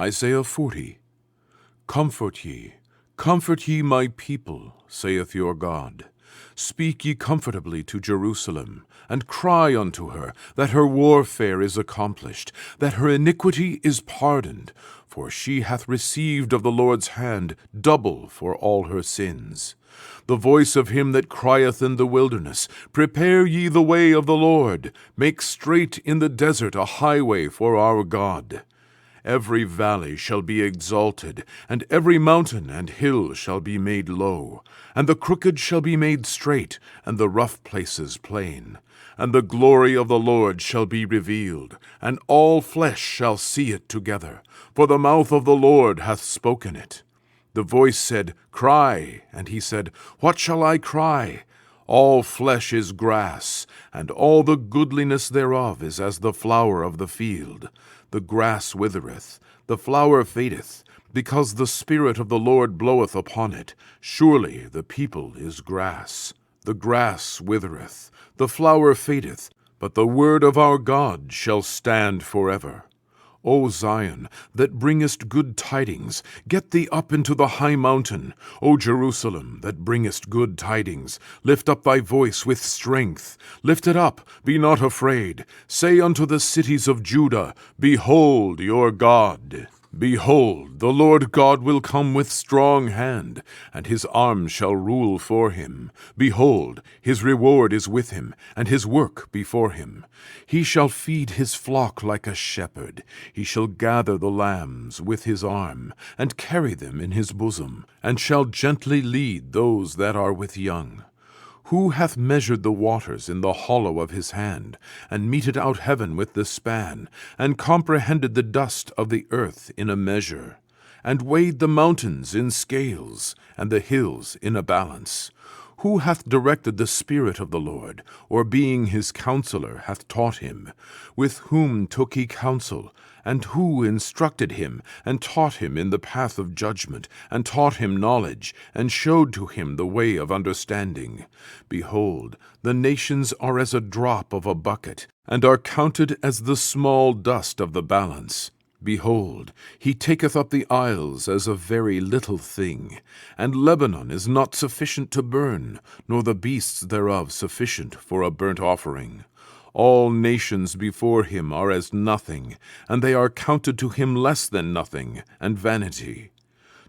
Isaiah 40. Comfort ye my people, saith your God. Speak ye comfortably to Jerusalem, and cry unto her, that her warfare is accomplished, that her iniquity is pardoned, for she hath received of the Lord's hand double for all her sins. The voice of him that crieth in the wilderness, Prepare ye the way of the Lord, make straight in the desert a highway for our God. Every valley shall be exalted, and every mountain and hill shall be made low, and the crooked shall be made straight, and the rough places plain. And the glory of the Lord shall be revealed, and all flesh shall see it together, for the mouth of the Lord hath spoken it. The voice said, Cry, and he said, What shall I cry? All flesh is grass, and all the goodliness thereof is as the flower of the field. The grass withereth, the flower fadeth, because the Spirit of the Lord bloweth upon it. Surely the people is grass. The grass withereth, the flower fadeth, but the word of our God shall stand forever. O Zion, that bringest good tidings, get thee up into the high mountain. O Jerusalem, that bringest good tidings, lift up thy voice with strength. Lift it up, be not afraid. Say unto the cities of Judah, Behold your God. Behold, the Lord God will come with strong hand, and his arm shall rule for him. Behold, his reward is with him, and his work before him. He shall feed his flock like a shepherd. He shall gather the lambs with his arm, and carry them in his bosom, and shall gently lead those that are with young. Who hath measured the waters in the hollow of his hand, and meted out heaven with the span, and comprehended the dust of the earth in a measure, and weighed the mountains in scales, and the hills in a balance? Who hath directed the Spirit of the Lord, or being his counselor hath taught him? With whom took he counsel? And who instructed him, and taught him in the path of judgment, and taught him knowledge, and showed to him the way of understanding? Behold, the nations are as a drop of a bucket, and are counted as the small dust of the balance. Behold, he taketh up the isles as a very little thing, and Lebanon is not sufficient to burn, nor the beasts thereof sufficient for a burnt offering. All nations before him are as nothing, and they are counted to him less than nothing, and vanity.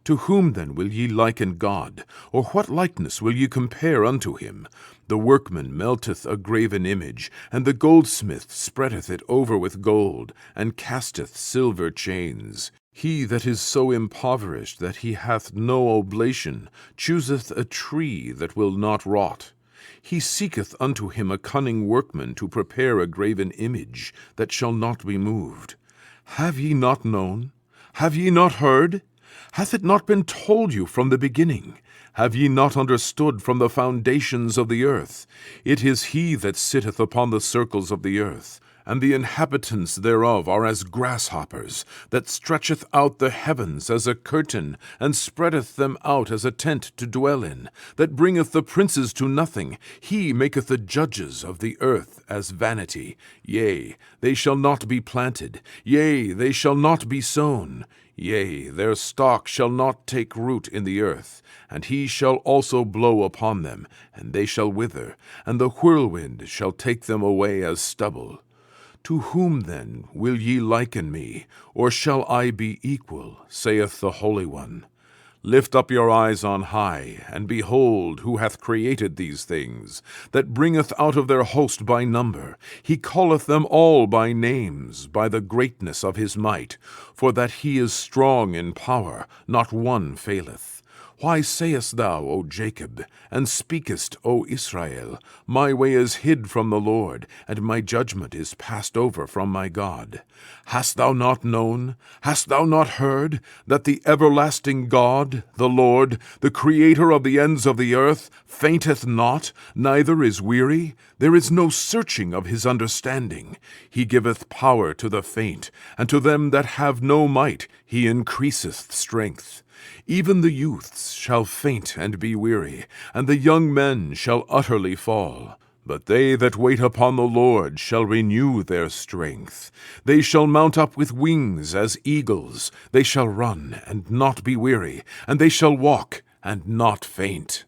To whom then will ye liken God, or what likeness will ye compare unto him? The workman melteth a graven image, and the goldsmith spreadeth it over with gold, and casteth silver chains. He that is so impoverished that he hath no oblation chooseth a tree that will not rot. He seeketh unto him a cunning workman to prepare a graven image that shall not be moved. Have ye not known? Have ye not heard? Hath it not been told you from the beginning? Have ye not understood from the foundations of the earth? It is he that sitteth upon the circles of the earth, and the inhabitants thereof are as grasshoppers, that stretcheth out the heavens as a curtain, and spreadeth them out as a tent to dwell in, that bringeth the princes to nothing. He maketh the judges of the earth as vanity. Yea, they shall not be planted. Yea, they shall not be sown. Yea, their stalk shall not take root in the earth, and he shall also blow upon them, and they shall wither, and the whirlwind shall take them away as stubble. To whom then will ye liken me, or shall I be equal, saith the Holy One? Lift up your eyes on high, and behold who hath created these things, that bringeth out of their host by number. He calleth them all by names, by the greatness of his might. For that he is strong in power, not one faileth. Why sayest thou, O Jacob, and speakest, O Israel, My way is hid from the Lord, and my judgment is passed over from my God? Hast thou not known, hast thou not heard, that the everlasting God, the Lord, the Creator of the ends of the earth, fainteth not, neither is weary? There is no searching of his understanding. He giveth power to the faint, and to them that have no might he increaseth strength. Even the youths shall faint and be weary, and the young men shall utterly fall. But they that wait upon the Lord shall renew their strength. They shall mount up with wings as eagles. They shall run and not be weary, and they shall walk and not faint.